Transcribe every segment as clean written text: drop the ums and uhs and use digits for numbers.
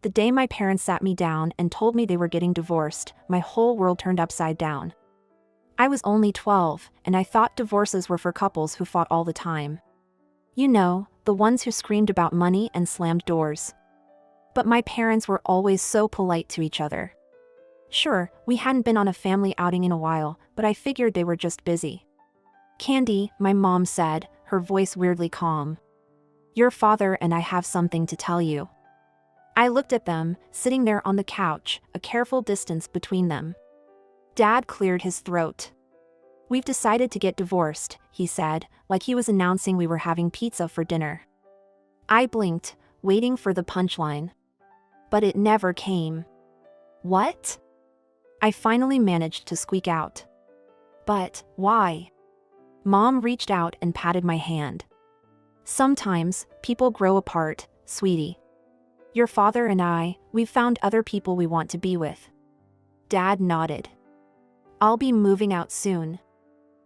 The day my parents sat me down and told me they were getting divorced, my whole world turned upside down. I was only 12, and I thought divorces were for couples who fought all the time. You know, the ones who screamed about money and slammed doors. But my parents were always so polite to each other. Sure, we hadn't been on a family outing in a while, but I figured they were just busy. "Candy," my mom said, her voice weirdly calm. "Your father and I have something to tell you." I looked at them, sitting there on the couch, a careful distance between them. Dad cleared his throat. "We've decided to get divorced," he said, like he was announcing we were having pizza for dinner. I blinked, waiting for the punchline. But it never came. "What?" I finally managed to squeak out. "But why?" Mom reached out and patted my hand. "Sometimes, people grow apart, sweetie. Your father and we've found other people we want to be with." Dad nodded. "I'll be moving out soon.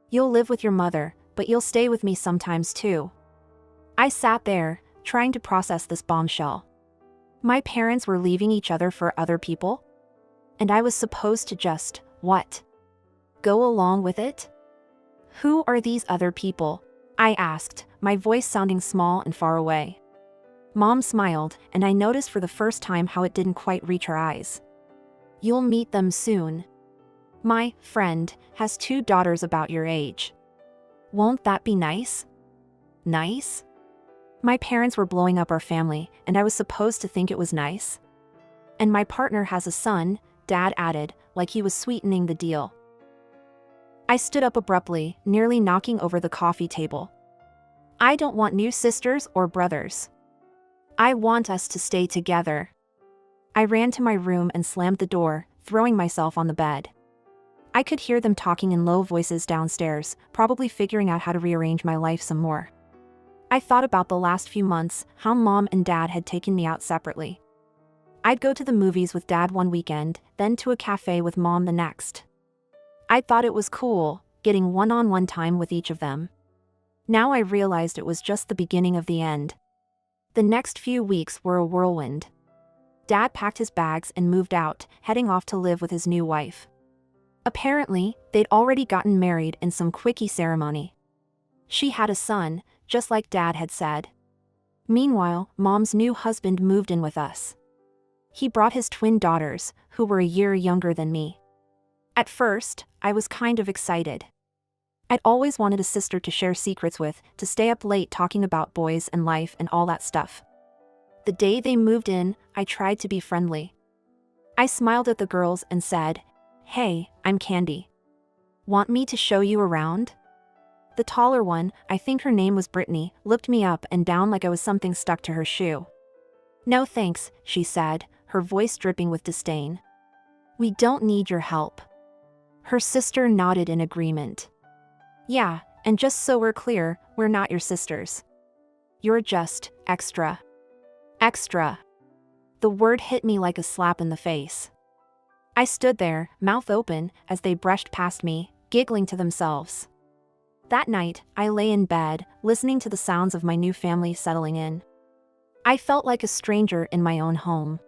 You'll live with your mother, but you'll stay with me sometimes too." I sat there, trying to process this bombshell. My parents were leaving each other for other people? And I was supposed to just, what? Go along with it? "Who are these other people?" I asked, my voice sounding small and far away. Mom smiled, and I noticed for the first time how it didn't quite reach her eyes. "You'll meet them soon. My friend has 2 daughters about your age. Won't that be nice?" Nice? My parents were blowing up our family, and I was supposed to think it was nice? "And my partner has a son," Dad added, like he was sweetening the deal. I stood up abruptly, nearly knocking over the coffee table. "I don't want new sisters or brothers. I want us to stay together." I ran to my room and slammed the door, throwing myself on the bed. I could hear them talking in low voices downstairs, probably figuring out how to rearrange my life some more. I thought about the last few months, how Mom and Dad had taken me out separately. I'd go to the movies with Dad one weekend, then to a cafe with Mom the next. I thought it was cool, getting one-on-one time with each of them. Now I realized it was just the beginning of the end. The next few weeks were a whirlwind. Dad packed his bags and moved out, heading off to live with his new wife. Apparently, they'd already gotten married in some quickie ceremony. She had a son, just like Dad had said. Meanwhile, Mom's new husband moved in with us. He brought his twin daughters, who were a year younger than me. At first, I was kind of excited. I'd always wanted a sister to share secrets with, to stay up late talking about boys and life and all that stuff. The day they moved in, I tried to be friendly. I smiled at the girls and said, "Hey, I'm Candy. Want me to show you around?" The taller one, I think her name was Brittany, looked me up and down like I was something stuck to her shoe. "No thanks," she said, her voice dripping with disdain. "We don't need your help." Her sister nodded in agreement. "Yeah, and just so we're clear, we're not your sisters. You're just extra." Extra. The word hit me like a slap in the face. I stood there, mouth open, as they brushed past me, giggling to themselves. That night, I lay in bed, listening to the sounds of my new family settling in. I felt like a stranger in my own home.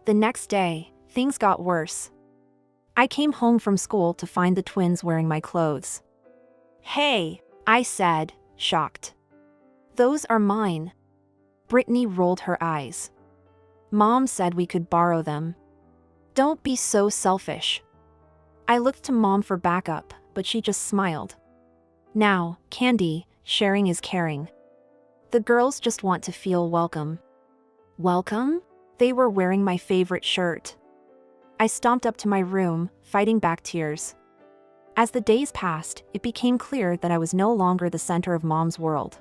The next day, things got worse. I came home from school to find the twins wearing my clothes. "Hey," I said, shocked. "Those are mine." Brittany rolled her eyes. "Mom said we could borrow them." "Don't be so selfish." I looked to Mom for backup, but she just smiled. "Now, Candy, sharing is caring. The girls just want to feel welcome." Welcome? They were wearing my favorite shirt. I stomped up to my room, fighting back tears. As the days passed, it became clear that I was no longer the center of Mom's world.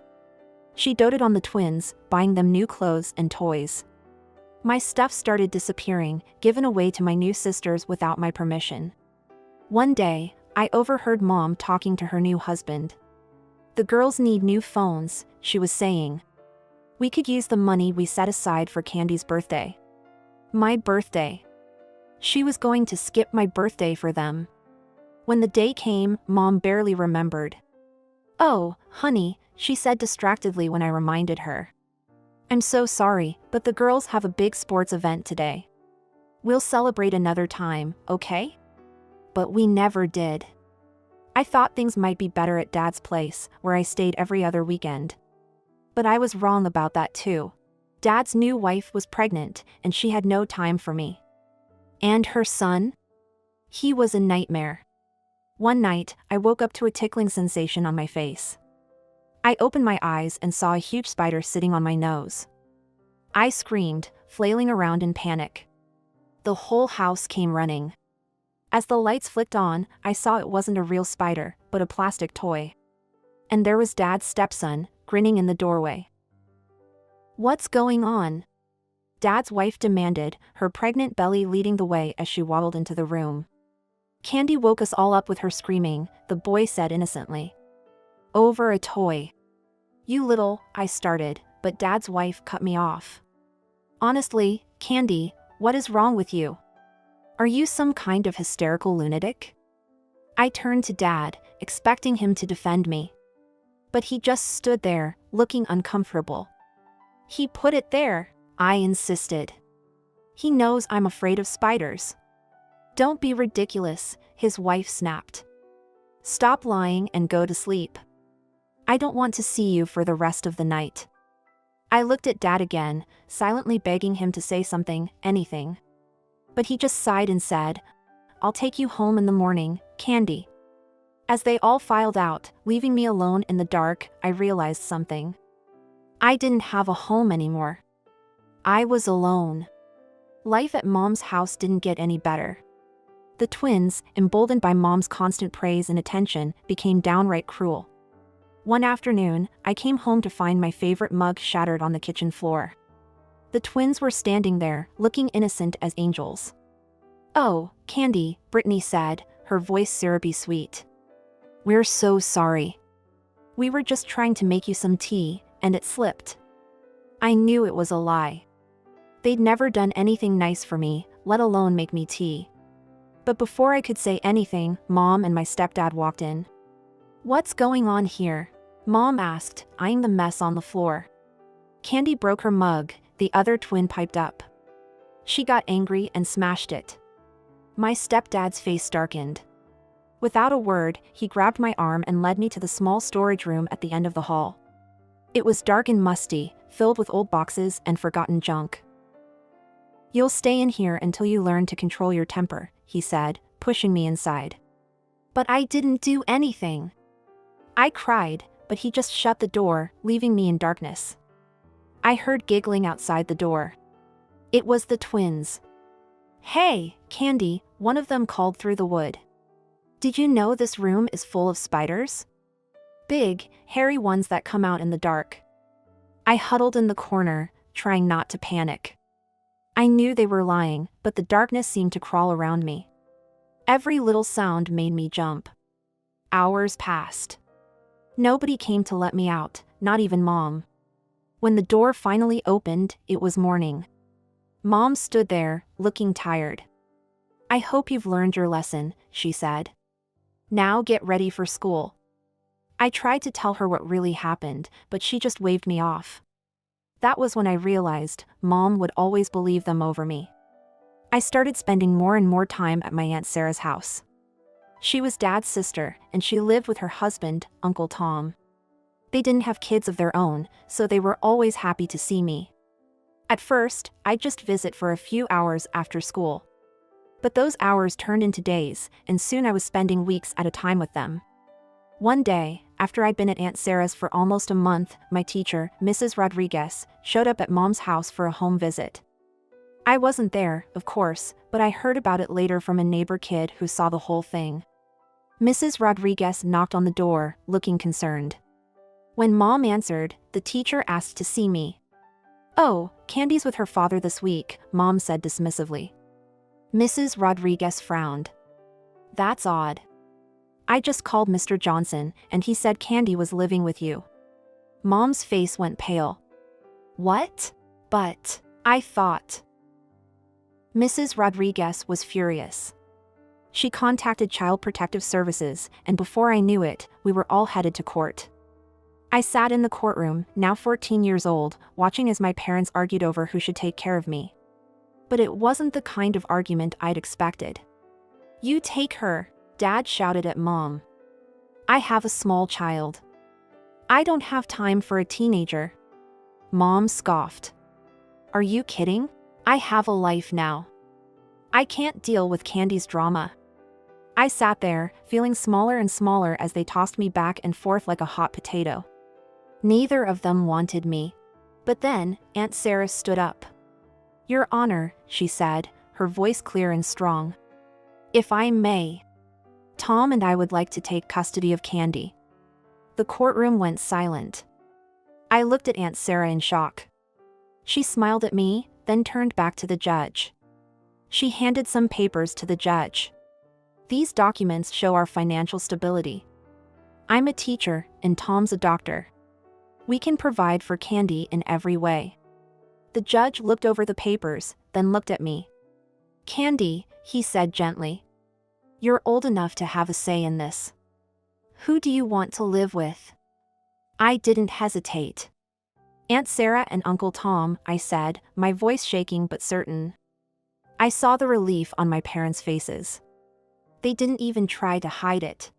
She doted on the twins, buying them new clothes and toys. My stuff started disappearing, given away to my new sisters without my permission. One day, I overheard Mom talking to her new husband. "The girls need new phones," she was saying. "We could use the money we set aside for Candy's birthday." My birthday. She was going to skip my birthday for them. When the day came, Mom barely remembered. "Oh, honey," she said distractedly when I reminded her. I'm so sorry, but the girls have a big sports event today. We'll celebrate another time, okay? But we never did. I thought things might be better at Dad's place, where I stayed every other weekend. But I was wrong about that too. Dad's new wife was pregnant, and she had no time for me. And her son? He was a nightmare. One night, I woke up to a tickling sensation on my face. I opened my eyes and saw a huge spider sitting on my nose. I screamed, flailing around in panic. The whole house came running. As the lights flicked on, I saw it wasn't a real spider, but a plastic toy. And there was Dad's stepson, grinning in the doorway. What's going on? Dad's wife demanded, her pregnant belly leading the way as she waddled into the room. Candy woke us all up with her screaming, the boy said innocently. Over a toy. You little, I started, but Dad's wife cut me off. Honestly, Candy, what is wrong with you? Are you some kind of hysterical lunatic? I turned to Dad, expecting him to defend me. But he just stood there, looking uncomfortable. He put it there, I insisted. He knows I'm afraid of spiders. Don't be ridiculous, his wife snapped. Stop lying and go to sleep. I don't want to see you for the rest of the night. I looked at Dad again, silently begging him to say something, anything. But he just sighed and said, I'll take you home in the morning, Candy. As they all filed out, leaving me alone in the dark, I realized something. I didn't have a home anymore. I was alone. Life at Mom's house didn't get any better. The twins, emboldened by Mom's constant praise and attention, became downright cruel. One afternoon, I came home to find my favorite mug shattered on the kitchen floor. The twins were standing there, looking innocent as angels. Oh, Candy, Brittany said, her voice syrupy sweet. We're so sorry. We were just trying to make you some tea, and it slipped. I knew it was a lie. They'd never done anything nice for me, let alone make me tea. But before I could say anything, Mom and my stepdad walked in. What's going on here? Mom asked, eyeing the mess on the floor. Candy broke her mug, the other twin piped up. She got angry and smashed it. My stepdad's face darkened. Without a word, he grabbed my arm and led me to the small storage room at the end of the hall. It was dark and musty, filled with old boxes and forgotten junk. You'll stay in here until you learn to control your temper, he said, pushing me inside. But I didn't do anything. I cried, but he just shut the door, leaving me in darkness. I heard giggling outside the door. It was the twins. Hey, Candy, one of them called through the wood. Did you know this room is full of spiders? Big, hairy ones that come out in the dark. I huddled in the corner, trying not to panic. I knew they were lying, but the darkness seemed to crawl around me. Every little sound made me jump. Hours passed. Nobody came to let me out, not even Mom. When the door finally opened, it was morning. Mom stood there, looking tired. I hope you've learned your lesson, she said. Now get ready for school. I tried to tell her what really happened, but she just waved me off. That was when I realized Mom would always believe them over me. I started spending more and more time at my Aunt Sarah's house. She was Dad's sister, and she lived with her husband, Uncle Tom. They didn't have kids of their own, so they were always happy to see me. At first, I'd just visit for a few hours after school. But those hours turned into days, and soon I was spending weeks at a time with them. One day, after I'd been at Aunt Sarah's for almost a month, my teacher, Mrs. Rodriguez, showed up at Mom's house for a home visit. I wasn't there, of course, but I heard about it later from a neighbor kid who saw the whole thing. Mrs. Rodriguez knocked on the door, looking concerned. When Mom answered, the teacher asked to see me. Oh, Candy's with her father this week, Mom said dismissively. Mrs. Rodriguez frowned. That's odd. I just called Mr. Johnson, and he said Candy was living with you. Mom's face went pale. What? But, I thought. Mrs. Rodriguez was furious. She contacted Child Protective Services, and before I knew it, we were all headed to court. I sat in the courtroom, now 14 years old, watching as my parents argued over who should take care of me. But it wasn't the kind of argument I'd expected. "You take her," Dad shouted at Mom. "I have a small child. I don't have time for a teenager." Mom scoffed. "Are you kidding? I have a life now. I can't deal with Candy's drama." I sat there, feeling smaller and smaller as they tossed me back and forth like a hot potato. Neither of them wanted me. But then, Aunt Sarah stood up. "Your Honor," she said, her voice clear and strong. "If I may, Tom and I would like to take custody of Candy." The courtroom went silent. I looked at Aunt Sarah in shock. She smiled at me, then turned back to the judge. She handed some papers to the judge. "These documents show our financial stability. I'm a teacher, and Tom's a doctor. We can provide for Candy in every way." The judge looked over the papers, then looked at me. "Candy," he said gently, "you're old enough to have a say in this. Who do you want to live with?" I didn't hesitate. "Aunt Sarah and Uncle Tom," I said, my voice shaking but certain. I saw the relief on my parents' faces. They didn't even try to hide it.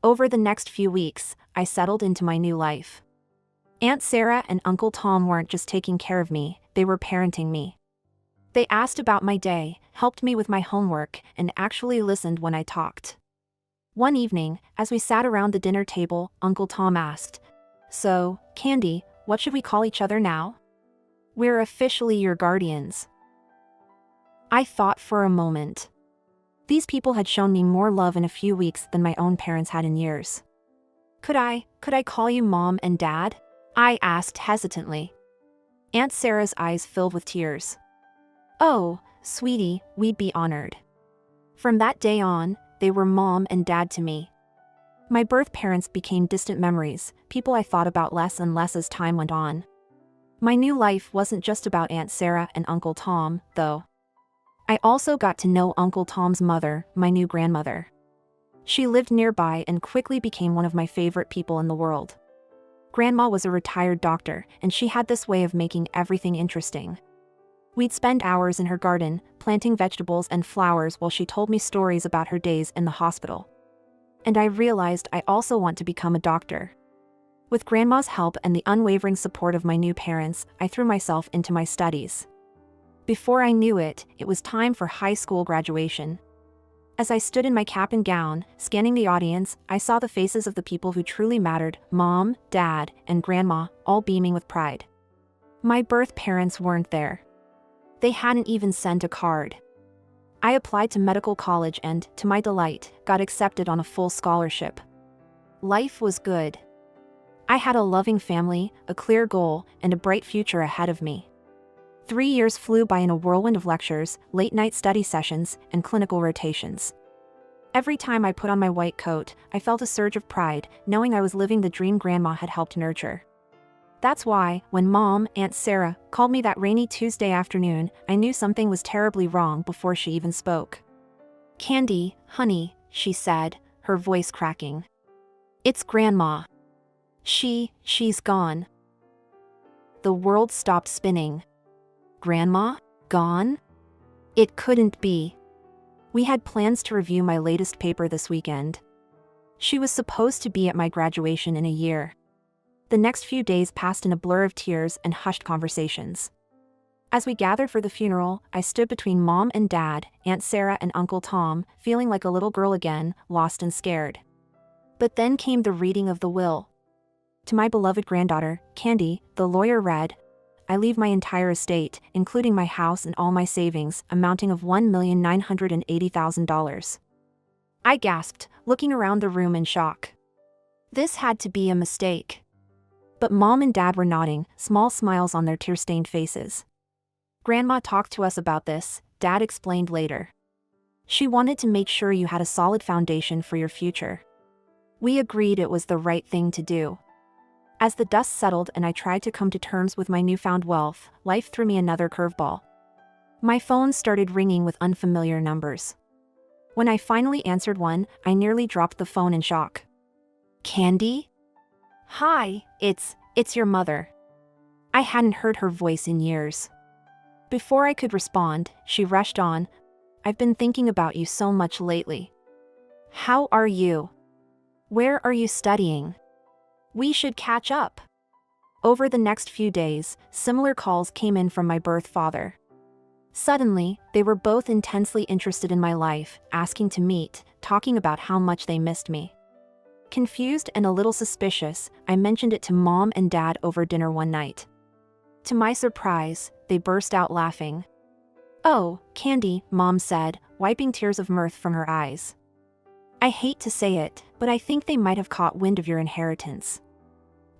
Over the next few weeks, I settled into my new life. Aunt Sarah and Uncle Tom weren't just taking care of me, they were parenting me. They asked about my day, helped me with my homework, and actually listened when I talked. One evening, as we sat around the dinner table, Uncle Tom asked, "So, Candy, what should we call each other now?" "We're officially your guardians." I thought for a moment. These people had shown me more love in a few weeks than my own parents had in years. Could I call you Mom and Dad?" I asked hesitantly. Aunt Sarah's eyes filled with tears. "Oh, sweetie, we'd be honored." From that day on, they were Mom and Dad to me. My birth parents became distant memories, people I thought about less and less as time went on. My new life wasn't just about Aunt Sarah and Uncle Tom, though. I also got to know Uncle Tom's mother, my new grandmother. She lived nearby and quickly became one of my favorite people in the world. Grandma was a retired doctor, and she had this way of making everything interesting. We'd spend hours in her garden, planting vegetables and flowers while she told me stories about her days in the hospital. And I realized I also want to become a doctor. With Grandma's help and the unwavering support of my new parents, I threw myself into my studies. Before I knew it, it was time for high school graduation. As I stood in my cap and gown, scanning the audience, I saw the faces of the people who truly mattered, Mom, Dad, and Grandma, all beaming with pride. My birth parents weren't there. They hadn't even sent a card. I applied to medical college and, to my delight, got accepted on a full scholarship. Life was good. I had a loving family, a clear goal, and a bright future ahead of me. 3 years flew by in a whirlwind of lectures, late-night study sessions, and clinical rotations. Every time I put on my white coat, I felt a surge of pride, knowing I was living the dream Grandma had helped nurture. That's why, when Mom, Aunt Sarah, called me that rainy Tuesday afternoon, I knew something was terribly wrong before she even spoke. "Candy, honey," she said, her voice cracking. "It's Grandma. She's gone." The world stopped spinning. Grandma? Gone? It couldn't be. We had plans to review my latest paper this weekend. She was supposed to be at my graduation in a year. The next few days passed in a blur of tears and hushed conversations. As we gathered for the funeral, I stood between Mom and Dad, Aunt Sarah and Uncle Tom, feeling like a little girl again, lost and scared. But then came the reading of the will. To my beloved granddaughter, Candy, the lawyer read, "I leave my entire estate, including my house and all my savings, amounting of $1,980,000. I gasped, looking around the room in shock. This had to be a mistake. But Mom and Dad were nodding, small smiles on their tear-stained faces. "Grandma talked to us about this," Dad explained later. "She wanted to make sure you had a solid foundation for your future. We agreed it was the right thing to do." As the dust settled and I tried to come to terms with my newfound wealth, life threw me another curveball. My phone started ringing with unfamiliar numbers. When I finally answered one, I nearly dropped the phone in shock. "Candy?" Hi, it's your mother. I hadn't heard her voice in years. Before I could respond, she rushed on. I've been thinking about you so much lately. How are you? Where are you studying? We should catch up. Over the next few days, similar calls came in from my birth father. Suddenly, they were both intensely interested in my life, asking to meet, talking about how much they missed me. Confused and a little suspicious, I mentioned it to Mom and Dad over dinner one night. To my surprise, they burst out laughing. "Oh, Candy," Mom said, wiping tears of mirth from her eyes. "I hate to say it, but I think they might have caught wind of your inheritance."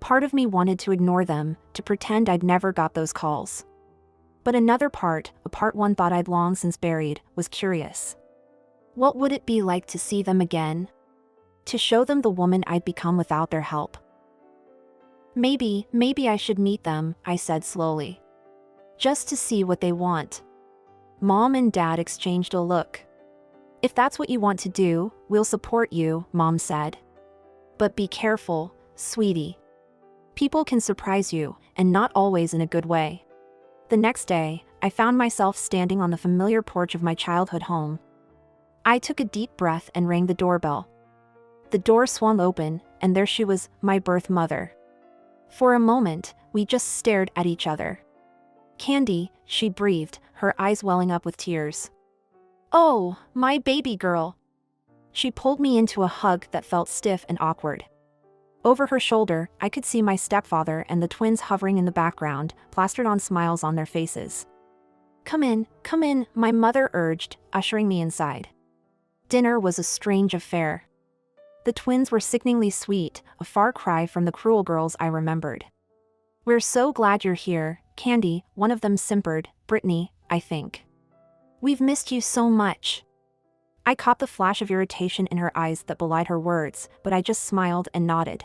Part of me wanted to ignore them, to pretend I'd never got those calls. But another part, a part one thought I'd long since buried, was curious. What would it be like to see them again? To show them the woman I'd become without their help? Maybe I should meet them, I said slowly. Just to see what they want. Mom and Dad exchanged a look. "If that's what you want to do, we'll support you," Mom said. "But be careful, sweetie. People can surprise you, and not always in a good way." The next day, I found myself standing on the familiar porch of my childhood home. I took a deep breath and rang the doorbell. The door swung open, and there she was, my birth mother. For a moment, we just stared at each other. "Candy," she breathed, her eyes welling up with tears. "Oh, my baby girl." She pulled me into a hug that felt stiff and awkward. Over her shoulder, I could see my stepfather and the twins hovering in the background, plastered on smiles on their faces. Come in," my mother urged, ushering me inside. Dinner was a strange affair. The twins were sickeningly sweet, a far cry from the cruel girls I remembered. "We're so glad you're here, Candy," one of them simpered, Brittany, I think. "We've missed you so much." I caught the flash of irritation in her eyes that belied her words, but I just smiled and nodded.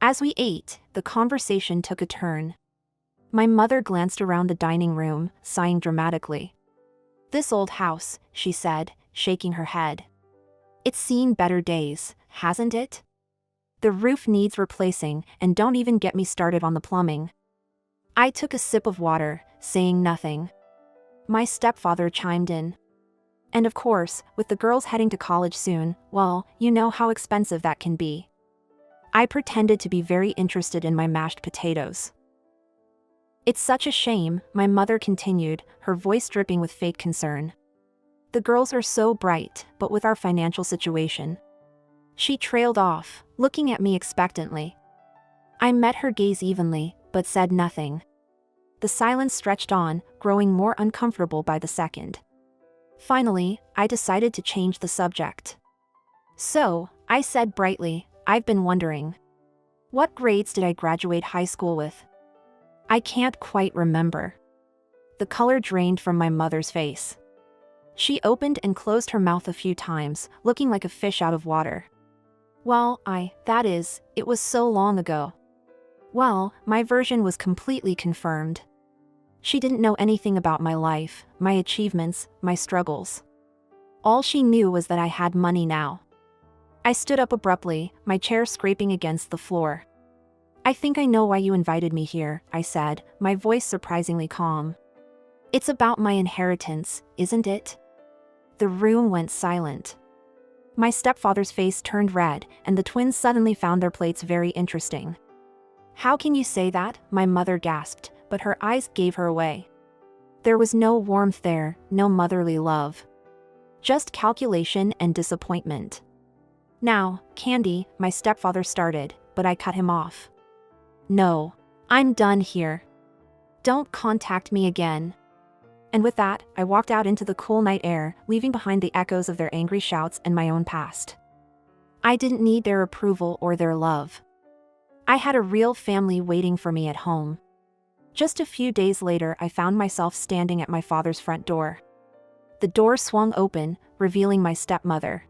As we ate, the conversation took a turn. My mother glanced around the dining room, sighing dramatically. "This old house," she said, shaking her head. "It's seen better days, hasn't it? The roof needs replacing, and don't even get me started on the plumbing." I took a sip of water, saying nothing. My stepfather chimed in. "And of course, with the girls heading to college soon, well, you know how expensive that can be." I pretended to be very interested in my mashed potatoes. "It's such a shame," my mother continued, her voice dripping with fake concern. "The girls are so bright, but with our financial situation." She trailed off, looking at me expectantly. I met her gaze evenly, but said nothing. The silence stretched on, growing more uncomfortable by the second. Finally, I decided to change the subject. "So," I said brightly, "I've been wondering. What grades did I graduate high school with?" "I can't quite remember." The color drained from my mother's face. She opened and closed her mouth a few times, looking like a fish out of water. "Well, it was so long ago." Well, my version was completely confirmed. She didn't know anything about my life, my achievements, my struggles. All she knew was that I had money now. I stood up abruptly, my chair scraping against the floor. "I think I know why you invited me here," I said, my voice surprisingly calm. "It's about my inheritance, isn't it?" The room went silent. My stepfather's face turned red, and the twins suddenly found their plates very interesting. "How can you say that?" my mother gasped, but her eyes gave her away. There was no warmth there, no motherly love. Just calculation and disappointment. "Now, Candy," my stepfather started, but I cut him off. "No. I'm done here. Don't contact me again." And with that, I walked out into the cool night air, leaving behind the echoes of their angry shouts and my own past. I didn't need their approval or their love. I had a real family waiting for me at home. Just a few days later, I found myself standing at my father's front door. The door swung open, revealing my stepmother.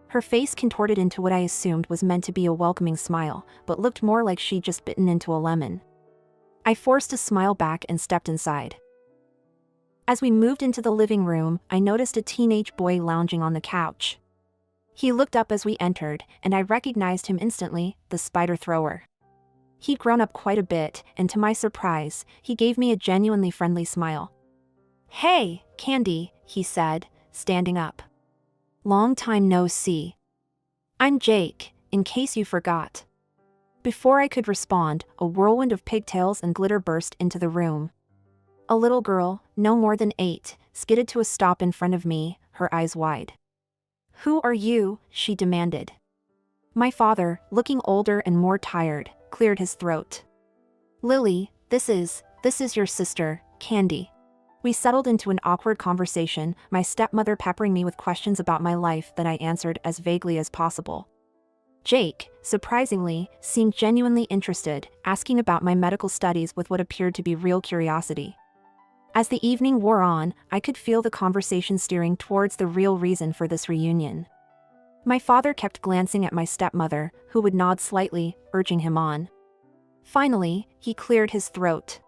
Her face contorted into what I assumed was meant to be a welcoming smile, but looked more like she'd just bitten into a lemon. I forced a smile back and stepped inside. As we moved into the living room, I noticed a teenage boy lounging on the couch. He looked up as we entered, and I recognized him instantly, the spider thrower. He'd grown up quite a bit, and to my surprise, he gave me a genuinely friendly smile. "Hey, Candy," he said, standing up. "Long time no see. I'm Jake, in case you forgot." Before I could respond, a whirlwind of pigtails and glitter burst into the room. A little girl, no more than 8, skidded to a stop in front of me, her eyes wide. "Who are you?" she demanded. My father, looking older and more tired, cleared his throat. "Lily, this is your sister, Candy." We settled into an awkward conversation, my stepmother peppering me with questions about my life that I answered as vaguely as possible. Jake, surprisingly, seemed genuinely interested, asking about my medical studies with what appeared to be real curiosity. As the evening wore on, I could feel the conversation steering towards the real reason for this reunion. My father kept glancing at my stepmother, who would nod slightly, urging him on. Finally, he cleared his throat.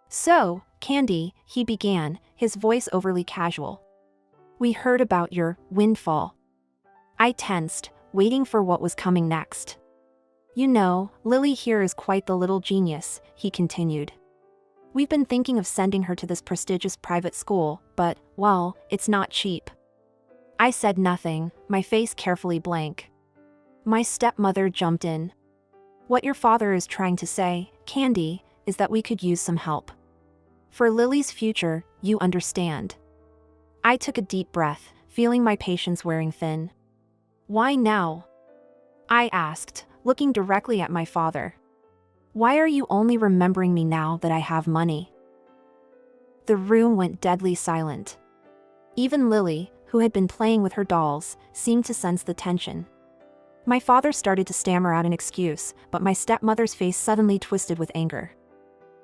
"So, Candy," he began, his voice overly casual. "We heard about your windfall." I tensed, waiting for what was coming next. "You know, Lily here is quite the little genius," he continued. "We've been thinking of sending her to this prestigious private school, but, well, it's not cheap." I said nothing, my face carefully blank. My stepmother jumped in. "What your father is trying to say, Candy, is that we could use some help. For Lily's future, you understand." I took a deep breath, feeling my patience wearing thin. "Why now?" I asked, looking directly at my father. "Why are you only remembering me now that I have money?" The room went deadly silent. Even Lily, who had been playing with her dolls, seemed to sense the tension. My father started to stammer out an excuse, but my stepmother's face suddenly twisted with anger.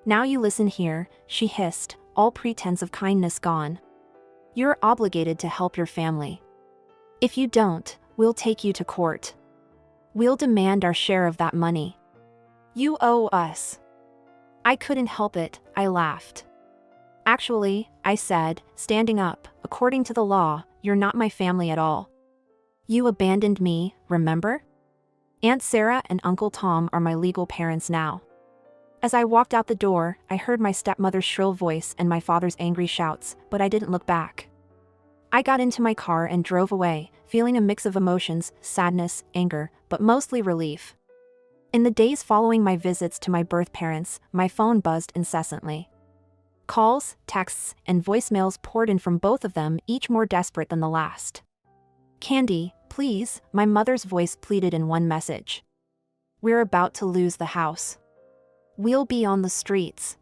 "Now you listen here," she hissed, all pretense of kindness gone. "You're obligated to help your family. If you don't, we'll take you to court. We'll demand our share of that money. You owe us." I couldn't help it, I laughed. "Actually," I said, standing up, "according to the law, you're not my family at all. You abandoned me, remember? Aunt Sarah and Uncle Tom are my legal parents now." As I walked out the door, I heard my stepmother's shrill voice and my father's angry shouts, but I didn't look back. I got into my car and drove away, feeling a mix of emotions, sadness, anger, but mostly relief. In the days following my visits to my birth parents, my phone buzzed incessantly. Calls, texts, and voicemails poured in from both of them, each more desperate than the last. "Candy, please," my mother's voice pleaded in one message. "We're about to lose the house. We'll be on the streets.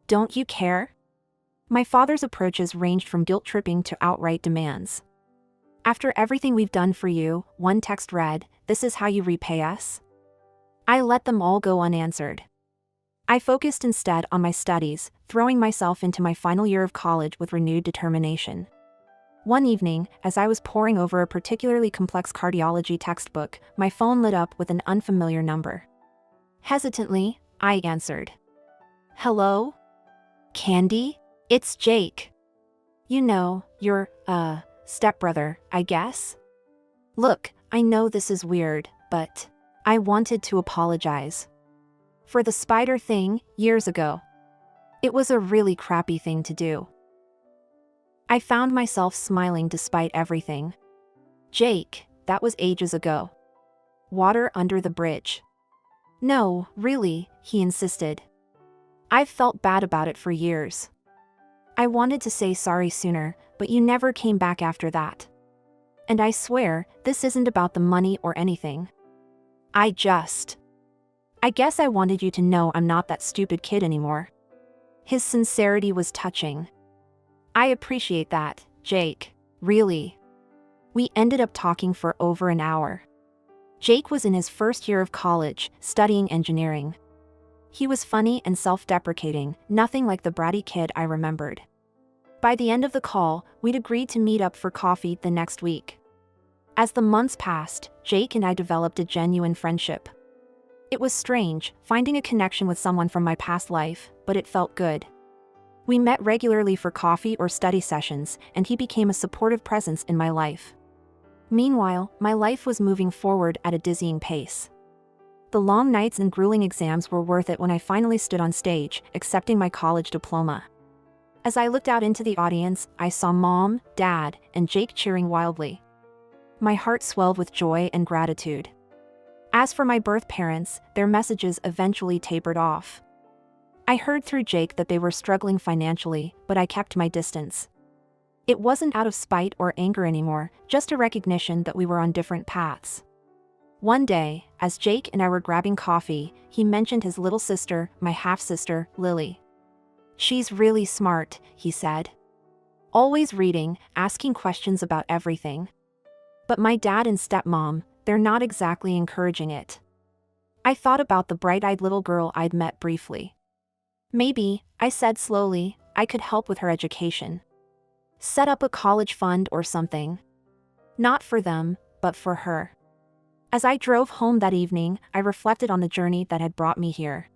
Don't you care?" My father's approaches ranged from guilt-tripping to outright demands. "After everything we've done for you," one text read, "this is how you repay us?" I let them all go unanswered. I focused instead on my studies, throwing myself into my final year of college with renewed determination. One evening, as I was poring over a particularly complex cardiology textbook, my phone lit up with an unfamiliar number. Hesitantly, I answered. "Hello? Candy? It's Jake. You know, your, stepbrother, I guess? Look, I know this is weird, but I wanted to apologize. For the spider thing, years ago. It was a really crappy thing to do." I found myself smiling despite everything. "Jake, that was ages ago. Water under the bridge." "No, really," he insisted. "I've felt bad about it for years. I wanted to say sorry sooner, but you never came back after that. And I swear, this isn't about the money or anything. I guess I wanted you to know I'm not that stupid kid anymore." His sincerity was touching. "I appreciate that, Jake, really." We ended up talking for over an hour. Jake was in his first year of college, studying engineering. He was funny and self-deprecating, nothing like the bratty kid I remembered. By the end of the call, we'd agreed to meet up for coffee the next week. As the months passed, Jake and I developed a genuine friendship. It was strange, finding a connection with someone from my past life, but it felt good. We met regularly for coffee or study sessions, and he became a supportive presence in my life. Meanwhile, my life was moving forward at a dizzying pace. The long nights and grueling exams were worth it when I finally stood on stage, accepting my college diploma. As I looked out into the audience, I saw Mom, Dad, and Jake cheering wildly. My heart swelled with joy and gratitude. As for my birth parents, their messages eventually tapered off. I heard through Jake that they were struggling financially, but I kept my distance. It wasn't out of spite or anger anymore, just a recognition that we were on different paths. One day, as Jake and I were grabbing coffee, he mentioned his little sister, my half-sister, Lily. "She's really smart," he said. "Always reading, asking questions about everything. But my dad and stepmom, they're not exactly encouraging it." I thought about the bright-eyed little girl I'd met briefly. "Maybe," I said slowly, "I could help with her education. Set up a college fund or something. Not for them, but for her." As I drove home that evening, I reflected on the journey that had brought me here.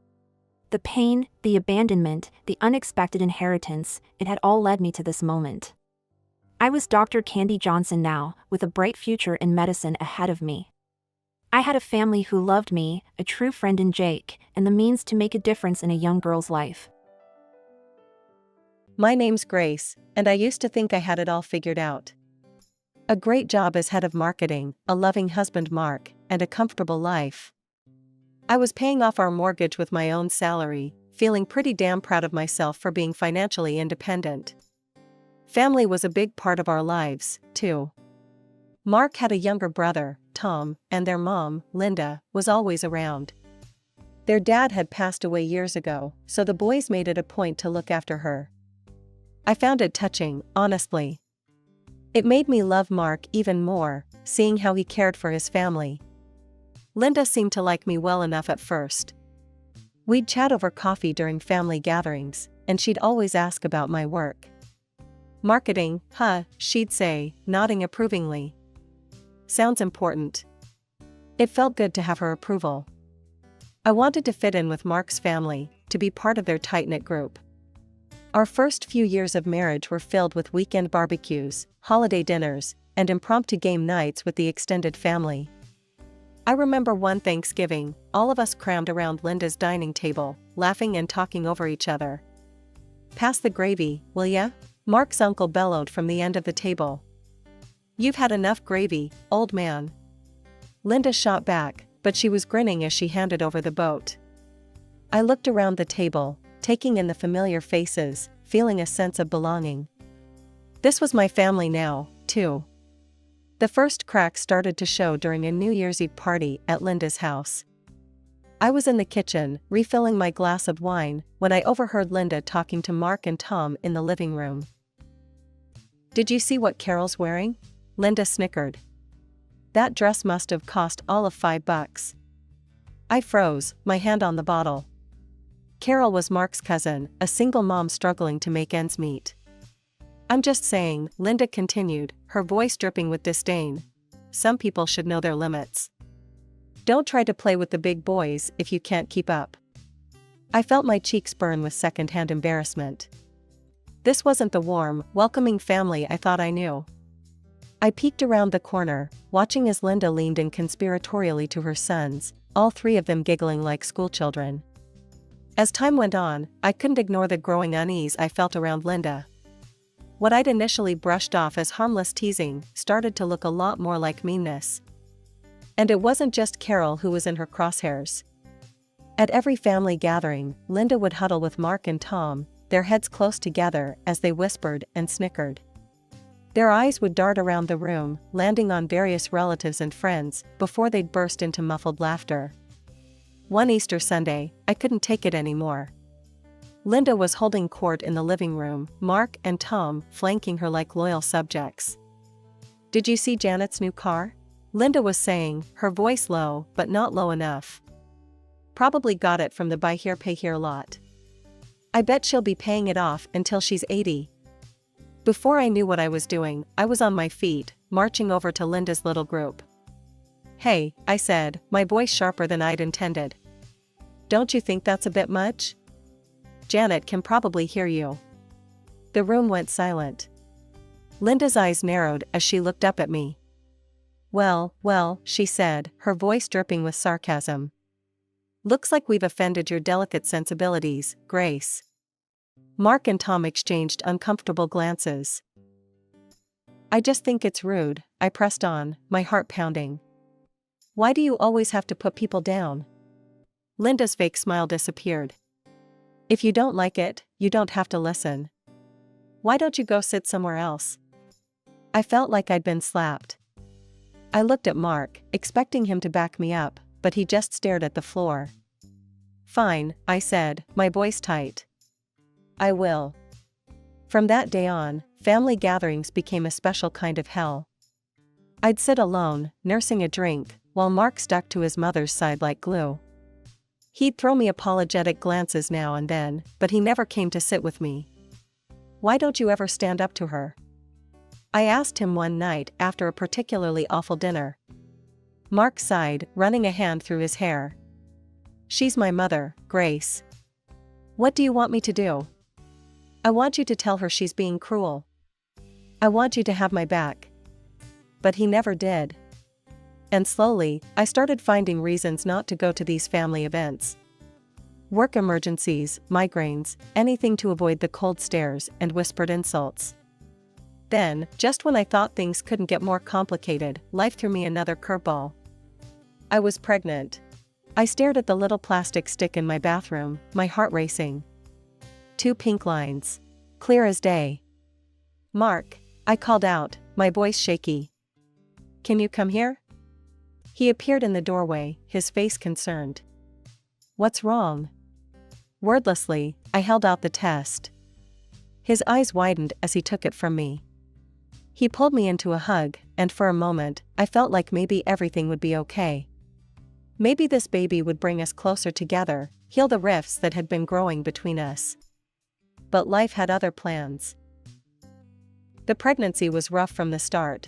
The pain, the abandonment, the unexpected inheritance, it had all led me to this moment. I was Dr. Candy Johnson now, with a bright future in medicine ahead of me. I had a family who loved me, a true friend in Jake, and the means to make a difference in a young girl's life. My name's Grace, and I used to think I had it all figured out. A great job as head of marketing, a loving husband Mark, and a comfortable life. I was paying off our mortgage with my own salary, feeling pretty damn proud of myself for being financially independent. Family was a big part of our lives, too. Mark had a younger brother, Tom, and their mom, Linda, was always around. Their dad had passed away years ago, so the boys made it a point to look after her. I found it touching, honestly. It made me love Mark even more, seeing how he cared for his family. Linda seemed to like me well enough at first. We'd chat over coffee during family gatherings, and she'd always ask about my work. "Marketing, huh?" she'd say, nodding approvingly. "Sounds important." It felt good to have her approval. I wanted to fit in with Mark's family, to be part of their tight-knit group. Our first few years of marriage were filled with weekend barbecues, holiday dinners, and impromptu game nights with the extended family. I remember one Thanksgiving, all of us crammed around Linda's dining table, laughing and talking over each other. "Pass the gravy, will ya?" Mark's uncle bellowed from the end of the table. "You've had enough gravy, old man." Linda shot back, but she was grinning as she handed over the boat. I looked around the table, taking in the familiar faces, feeling a sense of belonging. This was my family now, too. The first cracks started to show during a New Year's Eve party at Linda's house. I was in the kitchen, refilling my glass of wine, when I overheard Linda talking to Mark and Tom in the living room. "Did you see what Carol's wearing?" Linda snickered. "That dress must have cost all of $5. I froze, my hand on the bottle. Carol was Mark's cousin, a single mom struggling to make ends meet. "I'm just saying," Linda continued, her voice dripping with disdain. "Some people should know their limits. Don't try to play with the big boys if you can't keep up." I felt my cheeks burn with secondhand embarrassment. This wasn't the warm, welcoming family I thought I knew. I peeked around the corner, watching as Linda leaned in conspiratorially to her sons, all three of them giggling like schoolchildren. As time went on, I couldn't ignore the growing unease I felt around Linda. What I'd initially brushed off as harmless teasing started to look a lot more like meanness. And it wasn't just Carol who was in her crosshairs. At every family gathering, Linda would huddle with Mark and Tom, their heads close together as they whispered and snickered. Their eyes would dart around the room, landing on various relatives and friends, before they'd burst into muffled laughter. One Easter Sunday, I couldn't take it anymore. Linda was holding court in the living room, Mark and Tom flanking her like loyal subjects. "Did you see Janet's new car?" Linda was saying, her voice low, but not low enough. "Probably got it from the buy here pay here lot. I bet she'll be paying it off until she's 80. Before I knew what I was doing, I was on my feet, marching over to Linda's little group. "Hey," I said, my voice sharper than I'd intended. "Don't you think that's a bit much? Janet can probably hear you." The room went silent. Linda's eyes narrowed as she looked up at me. Well, she said, her voice dripping with sarcasm. Looks like we've offended your delicate sensibilities, Grace. Mark and Tom exchanged uncomfortable glances. I just think it's rude, I pressed on, my heart pounding. Why do you always have to put people down? Linda's fake smile disappeared. If you don't like it, you don't have to listen. Why don't you go sit somewhere else? I felt like I'd been slapped. I looked at Mark, expecting him to back me up, but he just stared at the floor. Fine, I said, my voice tight. I will. From that day on, family gatherings became a special kind of hell. I'd sit alone, nursing a drink, while Mark stuck to his mother's side like glue. He'd throw me apologetic glances now and then, but he never came to sit with me. Why don't you ever stand up to her? I asked him one night after a particularly awful dinner. Mark sighed, running a hand through his hair. She's my mother, Grace. What do you want me to do? I want you to tell her she's being cruel. I want you to have my back. But he never did. And slowly, I started finding reasons not to go to these family events. Work emergencies, migraines, anything to avoid the cold stares and whispered insults. Then, just when I thought things couldn't get more complicated, life threw me another curveball. I was pregnant. I stared at the little plastic stick in my bathroom, my heart racing. 2 pink lines. Clear as day. Mark, I called out, my voice shaky. Can you come here? He appeared in the doorway, his face concerned. What's wrong? Wordlessly, I held out the test. His eyes widened as he took it from me. He pulled me into a hug, and for a moment, I felt like maybe everything would be okay. Maybe this baby would bring us closer together, heal the rifts that had been growing between us. But life had other plans. The pregnancy was rough from the start.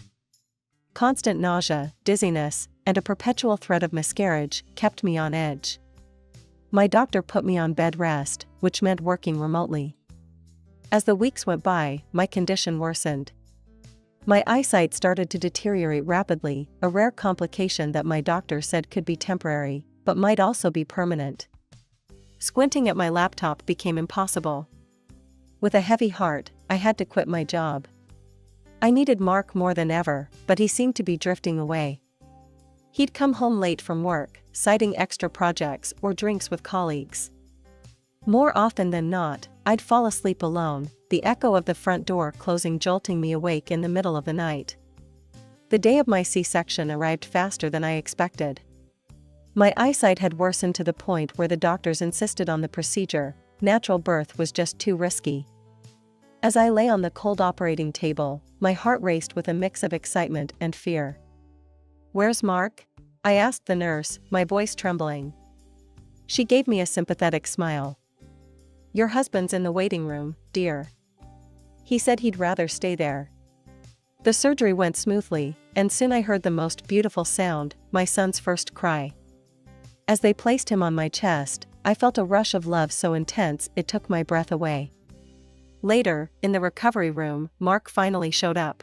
Constant nausea, dizziness, and a perpetual threat of miscarriage kept me on edge. My doctor put me on bed rest, which meant working remotely. As the weeks went by, my condition worsened. My eyesight started to deteriorate rapidly, a rare complication that my doctor said could be temporary, but might also be permanent. Squinting at my laptop became impossible. With a heavy heart, I had to quit my job. I needed Mark more than ever, but he seemed to be drifting away. He'd come home late from work, citing extra projects or drinks with colleagues. More often than not, I'd fall asleep alone, the echo of the front door closing jolting me awake in the middle of the night. The day of my C-section arrived faster than I expected. My eyesight had worsened to the point where the doctors insisted on the procedure. Natural birth was just too risky. As I lay on the cold operating table, my heart raced with a mix of excitement and fear. Where's Mark? I asked the nurse, my voice trembling. She gave me a sympathetic smile. Your husband's in the waiting room, dear. He said he'd rather stay there. The surgery went smoothly, and soon I heard the most beautiful sound, my son's first cry. As they placed him on my chest, I felt a rush of love so intense it took my breath away. Later, in the recovery room, Mark finally showed up.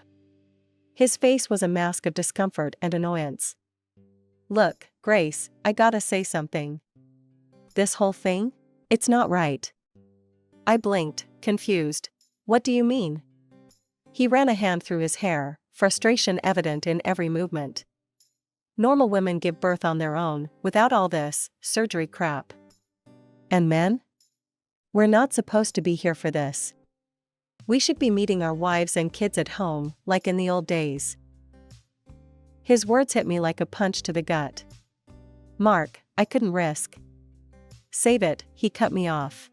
His face was a mask of discomfort and annoyance. Look, Grace, I gotta say something. This whole thing? It's not right. I blinked, confused. What do you mean? He ran a hand through his hair, frustration evident in every movement. Normal women give birth on their own, without all this surgery crap. And men? We're not supposed to be here for this. We should be meeting our wives and kids at home, like in the old days. His words hit me like a punch to the gut. Mark, I couldn't risk. Save it, he cut me off.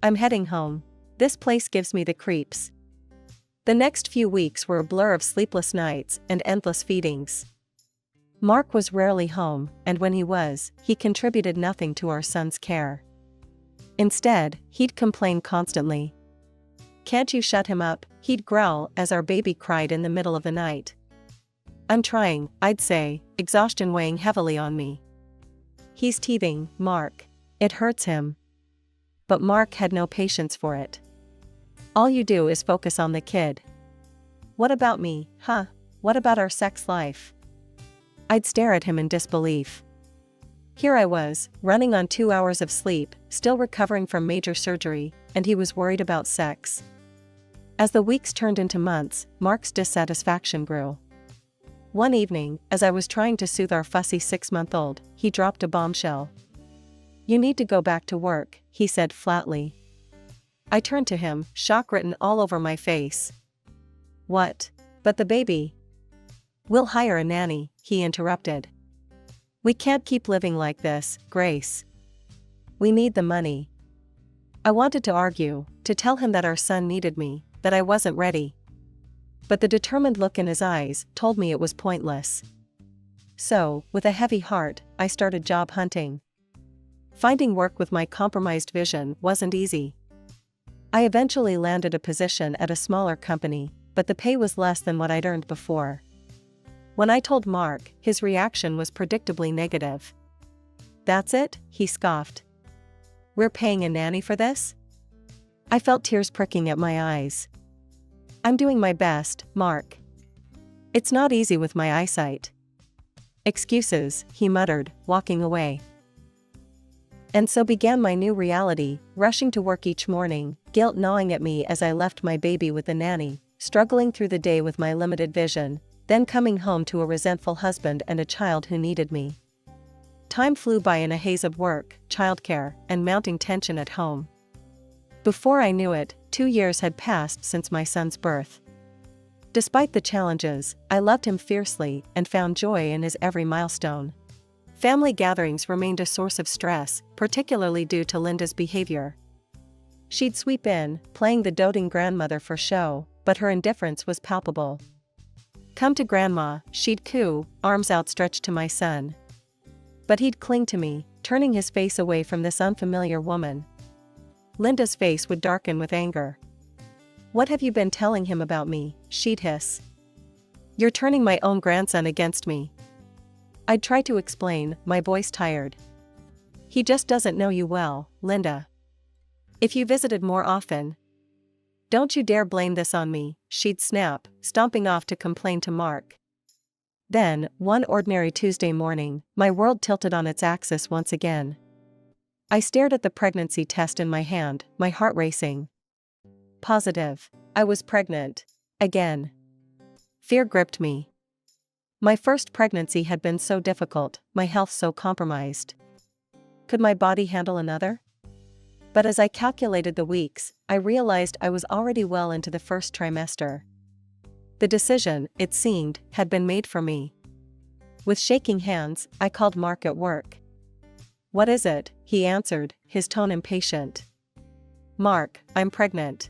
I'm heading home. This place gives me the creeps. The next few weeks were a blur of sleepless nights and endless feedings. Mark was rarely home, and when he was, he contributed nothing to our son's care. Instead, he'd complain constantly. Can't you shut him up? He'd growl as our baby cried in the middle of the night. I'm trying, I'd say, exhaustion weighing heavily on me. He's teething, Mark. It hurts him. But Mark had no patience for it. All you do is focus on the kid. What about me, huh? What about our sex life? I'd stare at him in disbelief. Here I was, running on 2 hours of sleep, still recovering from major surgery, and he was worried about sex. As the weeks turned into months, Mark's dissatisfaction grew. One evening, as I was trying to soothe our fussy 6-month-old, he dropped a bombshell. "You need to go back to work," he said flatly. I turned to him, shock written all over my face. "What? But the baby?" "We'll hire a nanny," he interrupted. "We can't keep living like this, Grace. We need the money." I wanted to argue, to tell him that our son needed me, that I wasn't ready. But the determined look in his eyes told me it was pointless. So, with a heavy heart, I started job hunting. Finding work with my compromised vision wasn't easy. I eventually landed a position at a smaller company, but the pay was less than what I'd earned before. When I told Mark, his reaction was predictably negative. "That's it?" he scoffed. "We're paying a nanny for this?" I felt tears pricking at my eyes. "I'm doing my best, Mark. It's not easy with my eyesight." "Excuses," he muttered, walking away. And so began my new reality, rushing to work each morning, guilt gnawing at me as I left my baby with the nanny, struggling through the day with my limited vision, then coming home to a resentful husband and a child who needed me. Time flew by in a haze of work, childcare, and mounting tension at home. Before I knew it, 2 years had passed since my son's birth. Despite the challenges, I loved him fiercely and found joy in his every milestone. Family gatherings remained a source of stress, particularly due to Linda's behavior. She'd sweep in, playing the doting grandmother for show, but her indifference was palpable. "Come to Grandma," she'd coo, arms outstretched to my son. But he'd cling to me, turning his face away from this unfamiliar woman. Linda's face would darken with anger. "What have you been telling him about me?" she'd hiss. "You're turning my own grandson against me." I'd try to explain, my voice tired. "He just doesn't know you well, Linda. If you visited more often..." "Don't you dare blame this on me," she'd snap, stomping off to complain to Mark. Then, one ordinary Tuesday morning, my world tilted on its axis once again. I stared at the pregnancy test in my hand, my heart racing. Positive. I was pregnant. Again. Fear gripped me. My first pregnancy had been so difficult, my health so compromised. Could my body handle another? But as I calculated the weeks, I realized I was already well into the first trimester. The decision, it seemed, had been made for me. With shaking hands, I called Mark at work. "What is it?" he answered, his tone impatient. "Mark, I'm pregnant."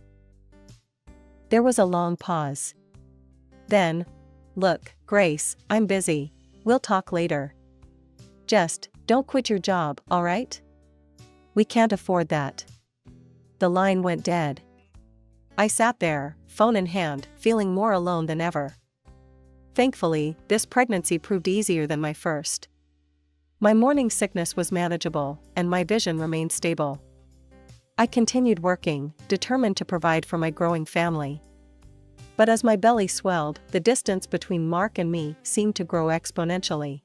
There was a long pause. Then, "Look, Grace, I'm busy. We'll talk later. Just, don't quit your job, all right? We can't afford that." The line went dead. I sat there, phone in hand, feeling more alone than ever. Thankfully, this pregnancy proved easier than my first. My morning sickness was manageable, and my vision remained stable. I continued working, determined to provide for my growing family. But as my belly swelled, the distance between Mark and me seemed to grow exponentially.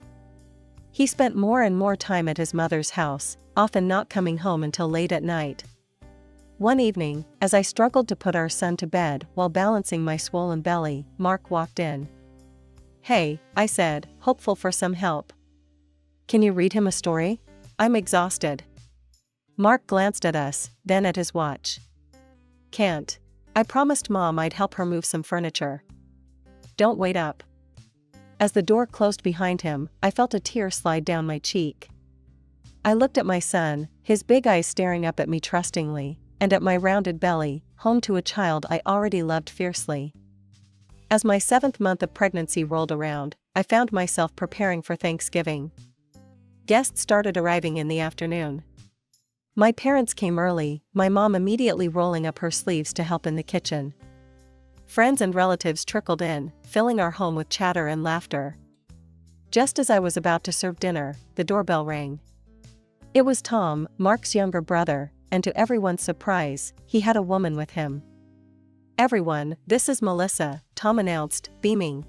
He spent more and more time at his mother's house, often not coming home until late at night. One evening, as I struggled to put our son to bed while balancing my swollen belly, Mark walked in. "Hey," I said, hopeful for some help. "Can you read him a story? I'm exhausted." Mark glanced at us, then at his watch. "Can't. I promised Mom I'd help her move some furniture." "Don't wait up." As the door closed behind him, I felt a tear slide down my cheek. I looked at my son, his big eyes staring up at me trustingly, and at my rounded belly, home to a child I already loved fiercely. As my 7th month of pregnancy rolled around, I found myself preparing for Thanksgiving. Guests started arriving in the afternoon. My parents came early, my mom immediately rolling up her sleeves to help in the kitchen. Friends and relatives trickled in, filling our home with chatter and laughter. Just as I was about to serve dinner, the doorbell rang. It was Tom, Mark's younger brother, and to everyone's surprise, he had a woman with him. "Everyone, this is Melissa," Tom announced, beaming.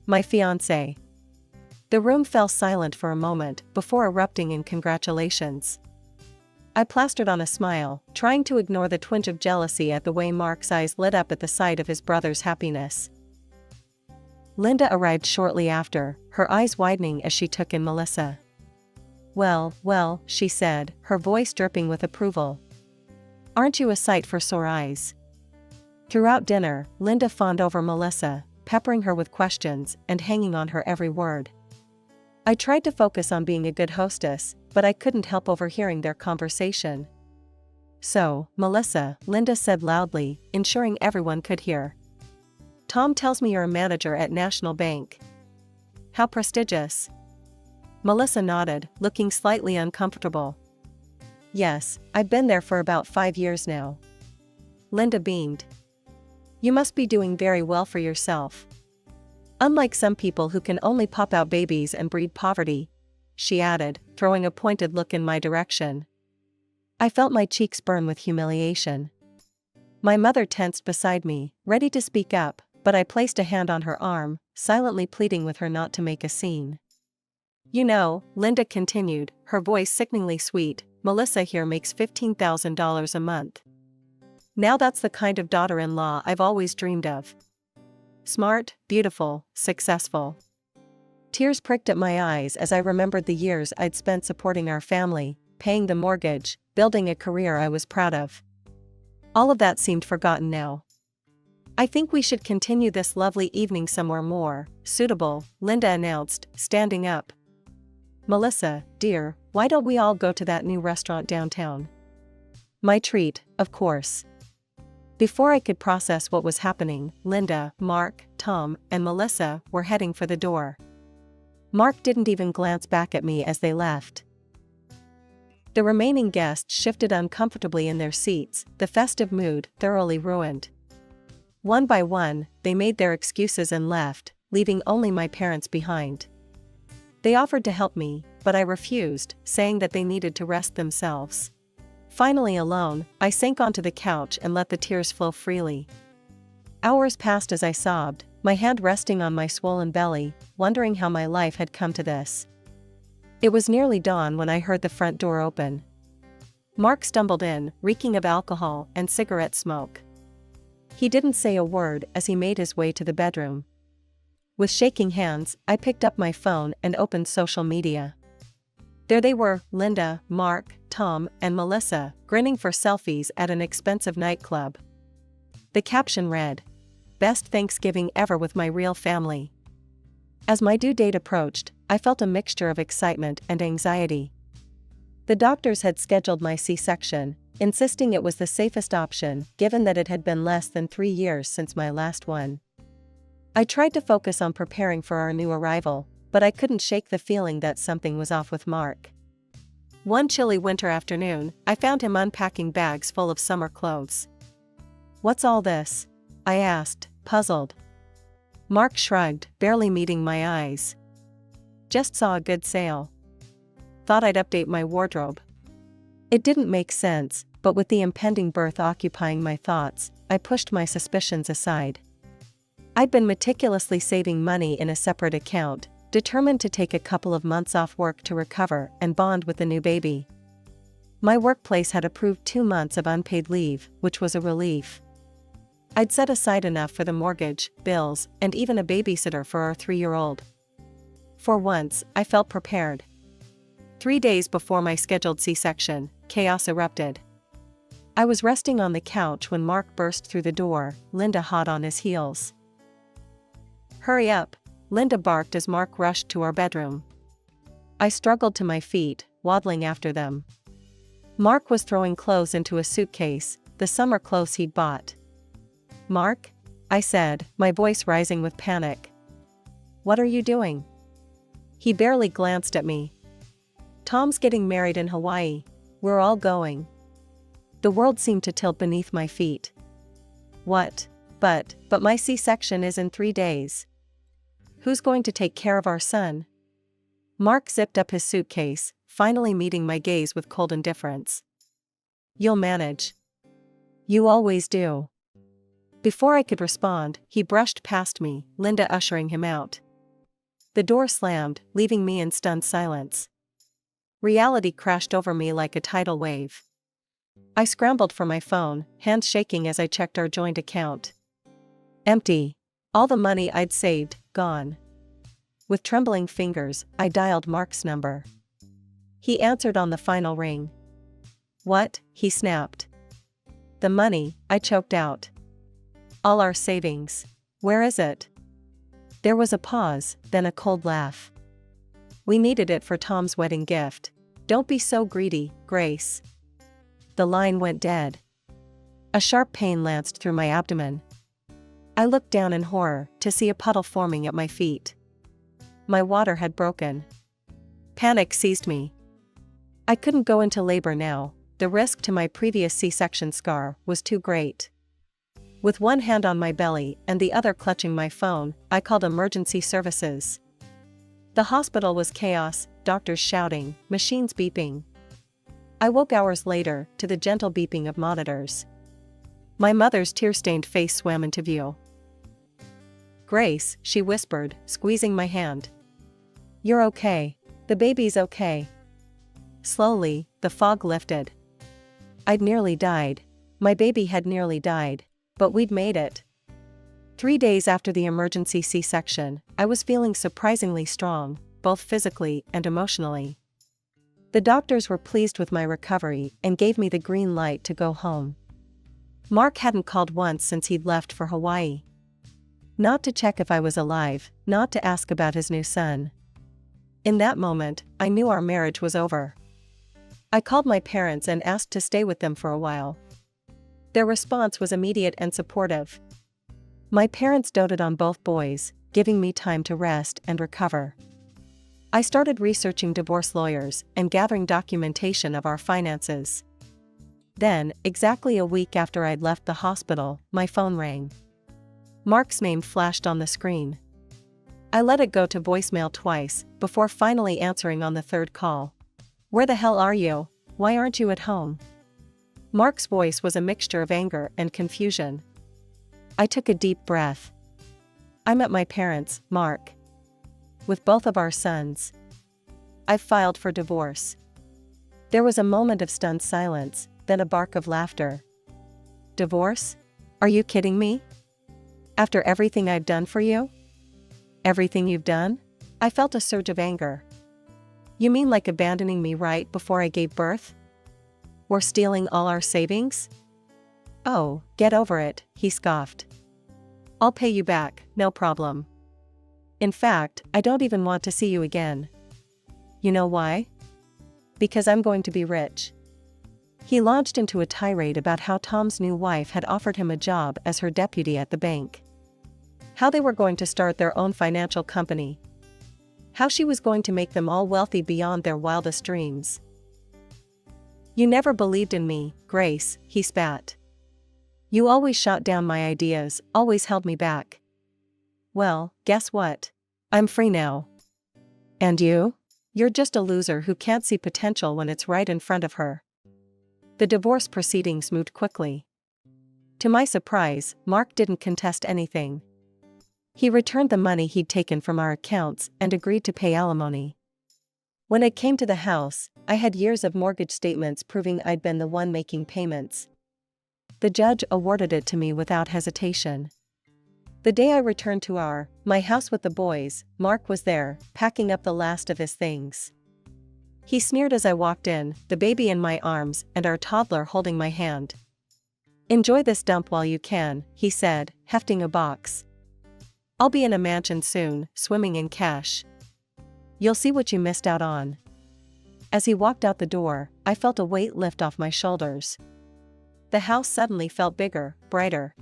"My fiancé." The room fell silent for a moment before erupting in congratulations. I plastered on a smile, trying to ignore the twinge of jealousy at the way Mark's eyes lit up at the sight of his brother's happiness. Linda arrived shortly after, her eyes widening as she took in Melissa. "Well, well," she said, her voice dripping with approval. "Aren't you a sight for sore eyes?" Throughout dinner, Linda fawned over Melissa, peppering her with questions and hanging on her every word. I tried to focus on being a good hostess, but I couldn't help overhearing their conversation. "So, Melissa," Linda said loudly, ensuring everyone could hear. "Tom tells me you're a manager at National Bank. How prestigious." Melissa nodded, looking slightly uncomfortable. "Yes, I've been there for about 5 years now." Linda beamed. "You must be doing very well for yourself. Unlike some people who can only pop out babies and breed poverty," she added, throwing a pointed look in my direction. I felt my cheeks burn with humiliation. My mother tensed beside me, ready to speak up, but I placed a hand on her arm, silently pleading with her not to make a scene. "You know," Linda continued, her voice sickeningly sweet, "Melissa here makes $15,000 a month. Now that's the kind of daughter-in-law I've always dreamed of. Smart, beautiful, successful." Tears pricked at my eyes as I remembered the years I'd spent supporting our family, paying the mortgage, building a career I was proud of. All of that seemed forgotten now. "I think we should continue this lovely evening somewhere more suitable," Linda announced, standing up. "Melissa, dear, why don't we all go to that new restaurant downtown? My treat, of course." Before I could process what was happening, Linda, Mark, Tom, and Melissa were heading for the door. Mark didn't even glance back at me as they left. The remaining guests shifted uncomfortably in their seats, the festive mood thoroughly ruined. One by one, they made their excuses and left, leaving only my parents behind. They offered to help me, but I refused, saying that they needed to rest themselves. Finally alone, I sank onto the couch and let the tears flow freely. Hours passed as I sobbed, my hand resting on my swollen belly, wondering how my life had come to this. It was nearly dawn when I heard the front door open. Mark stumbled in, reeking of alcohol and cigarette smoke. He didn't say a word as he made his way to the bedroom. With shaking hands, I picked up my phone and opened social media. There they were, Linda, Mark, Tom, and Melissa, grinning for selfies at an expensive nightclub. The caption read, "Best Thanksgiving ever with my real family." As my due date approached, I felt a mixture of excitement and anxiety. The doctors had scheduled my C-section, insisting it was the safest option given that it had been less than 3 years since my last one. I tried to focus on preparing for our new arrival, but I couldn't shake the feeling that something was off with Mark. One chilly winter afternoon, I found him unpacking bags full of summer clothes. "What's all this?" I asked, puzzled. Mark shrugged, barely meeting my eyes. "Just saw a good sale. Thought I'd update my wardrobe." It didn't make sense, but with the impending birth occupying my thoughts, I pushed my suspicions aside. I'd been meticulously saving money in a separate account, determined to take a couple of months off work to recover and bond with the new baby. My workplace had approved 2 months of unpaid leave, which was a relief. I'd set aside enough for the mortgage, bills, and even a babysitter for our 3-year-old. For once, I felt prepared. 3 days before my scheduled C-section, chaos erupted. I was resting on the couch when Mark burst through the door, Linda hot on his heels. "Hurry up," Linda barked as Mark rushed to our bedroom. I struggled to my feet, waddling after them. Mark was throwing clothes into a suitcase, the summer clothes he'd bought. "Mark?" I said, my voice rising with panic. "What are you doing?" He barely glanced at me. "Tom's getting married in Hawaii. We're all going." The world seemed to tilt beneath my feet. "What? But my C-section is in 3 days. Who's going to take care of our son?" Mark zipped up his suitcase, finally meeting my gaze with cold indifference. "You'll manage. You always do." Before I could respond, he brushed past me, Linda ushering him out. The door slammed, leaving me in stunned silence. Reality crashed over me like a tidal wave. I scrambled for my phone, hands shaking as I checked our joint account. Empty. All the money I'd saved, gone. With trembling fingers, I dialed Mark's number. He answered on the final ring. "What?" he snapped. "The money," I choked out. "All our savings. Where is it?" There was a pause, then a cold laugh. "We needed it for Tom's wedding gift. Don't be so greedy, Grace." The line went dead. A sharp pain lanced through my abdomen. I looked down in horror to see a puddle forming at my feet. My water had broken. Panic seized me. I couldn't go into labor now. The risk to my previous C-section scar was too great. With one hand on my belly and the other clutching my phone, I called emergency services. The hospital was chaos, doctors shouting, machines beeping. I woke hours later to the gentle beeping of monitors. My mother's tear-stained face swam into view. "Grace," she whispered, squeezing my hand. "You're okay. The baby's okay." Slowly, the fog lifted. I'd nearly died. My baby had nearly died. But we'd made it. 3 days after the emergency C-section, I was feeling surprisingly strong, both physically and emotionally. The doctors were pleased with my recovery and gave me the green light to go home. Mark hadn't called once since he'd left for Hawaii. Not to check if I was alive, not to ask about his new son. In that moment, I knew our marriage was over. I called my parents and asked to stay with them for a while. Their response was immediate and supportive. My parents doted on both boys, giving me time to rest and recover. I started researching divorce lawyers and gathering documentation of our finances. Then, exactly a week after I'd left the hospital, my phone rang. Mark's name flashed on the screen. I let it go to voicemail twice, before finally answering on the third call. "Where the hell are you? Why aren't you at home?" Mark's voice was a mixture of anger and confusion. I took a deep breath. "I'm at my parents', Mark. With both of our sons. I've filed for divorce." There was a moment of stunned silence, then a bark of laughter. "Divorce? Are you kidding me? After everything I've done for you?" "Everything you've done?" I felt a surge of anger. "You mean like abandoning me right before I gave birth? Or stealing all our savings?" "Oh, get over it," he scoffed. "I'll pay you back, no problem. In fact, I don't even want to see you again. You know why? Because I'm going to be rich." He launched into a tirade about how Tom's new wife had offered him a job as her deputy at the bank. How they were going to start their own financial company. How she was going to make them all wealthy beyond their wildest dreams. "You never believed in me, Grace," he spat. "You always shot down my ideas, always held me back. Well, guess what? I'm free now. And you? You're just a loser who can't see potential when it's right in front of her." The divorce proceedings moved quickly. To my surprise, Mark didn't contest anything. He returned the money he'd taken from our accounts and agreed to pay alimony. When it came to the house, I had years of mortgage statements proving I'd been the one making payments. The judge awarded it to me without hesitation. The day I returned to my house with the boys, Mark was there, packing up the last of his things. He sneered as I walked in, the baby in my arms and our toddler holding my hand. "Enjoy this dump while you can," he said, hefting a box. "I'll be in a mansion soon, swimming in cash. You'll see what you missed out on." As he walked out the door, I felt a weight lift off my shoulders. The house suddenly felt bigger, brighter.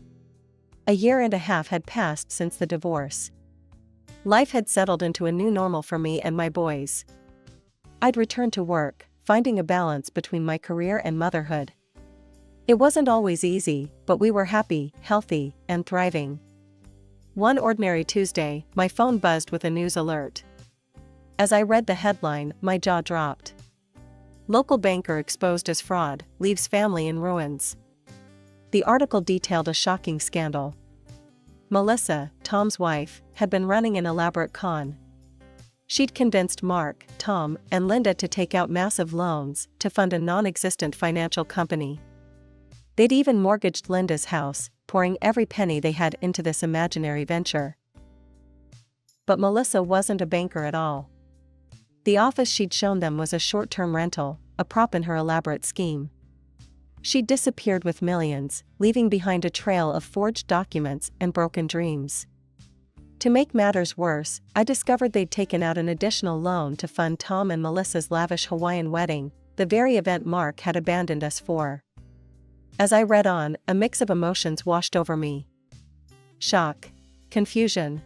A year and a half had passed since the divorce. Life had settled into a new normal for me and my boys. I'd returned to work, finding a balance between my career and motherhood. It wasn't always easy, but we were happy, healthy, and thriving. One ordinary Tuesday, my phone buzzed with a news alert. As I read the headline, my jaw dropped. "Local banker exposed as fraud, leaves family in ruins." The article detailed a shocking scandal. Melissa, Tom's wife, had been running an elaborate con. She'd convinced Mark, Tom, and Linda to take out massive loans to fund a non-existent financial company. They'd even mortgaged Linda's house, pouring every penny they had into this imaginary venture. But Melissa wasn't a banker at all. The office she'd shown them was a short-term rental, a prop in her elaborate scheme. She'd disappeared with millions, leaving behind a trail of forged documents and broken dreams. To make matters worse, I discovered they'd taken out an additional loan to fund Tom and Melissa's lavish Hawaiian wedding, the very event Mark had abandoned us for. As I read on, a mix of emotions washed over me. Shock, confusion,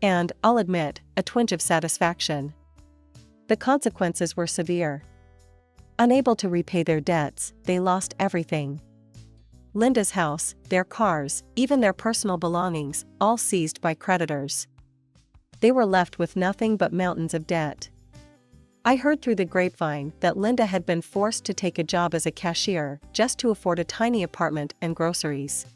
and, I'll admit, a twinge of satisfaction. The consequences were severe. Unable to repay their debts, they lost everything. Linda's house, their cars, even their personal belongings, all seized by creditors. They were left with nothing but mountains of debt. I heard through the grapevine that Linda had been forced to take a job as a cashier just to afford a tiny apartment and groceries.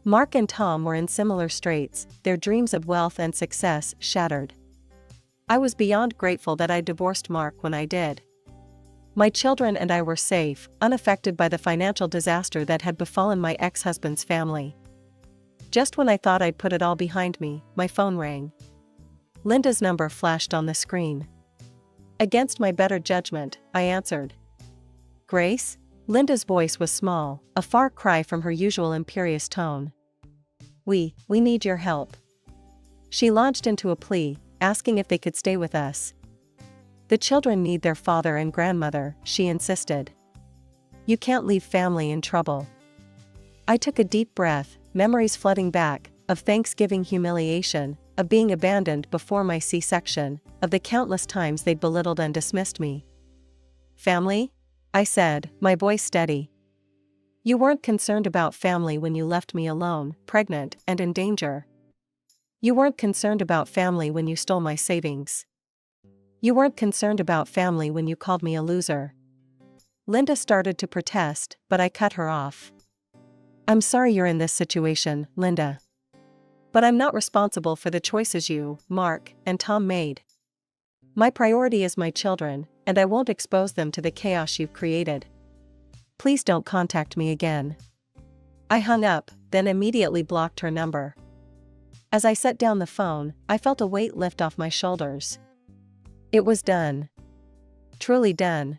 Mark and Tom were in similar straits, their dreams of wealth and success shattered. I was beyond grateful that I divorced Mark when I did. My children and I were safe, unaffected by the financial disaster that had befallen my ex-husband's family. Just when I thought I'd put it all behind me, my phone rang. Linda's number flashed on the screen. Against my better judgment, I answered. Grace? Linda's voice was small, a far cry from her usual imperious tone. We need your help. She launched into a plea, asking if they could stay with us. The children need their father and grandmother, she insisted. You can't leave family in trouble. I took a deep breath, memories flooding back, of Thanksgiving humiliation, of being abandoned before my C-section, of the countless times they'd belittled and dismissed me. Family? I said, my voice steady. You weren't concerned about family when you left me alone, pregnant, and in danger. You weren't concerned about family when you stole my savings. You weren't concerned about family when you called me a loser. Linda started to protest, but I cut her off. I'm sorry you're in this situation, Linda. But I'm not responsible for the choices you, Mark, and Tom made. My priority is my children, and I won't expose them to the chaos you've created. Please don't contact me again. I hung up, then immediately blocked her number. As I set down the phone, I felt a weight lift off my shoulders. It was done. Truly done.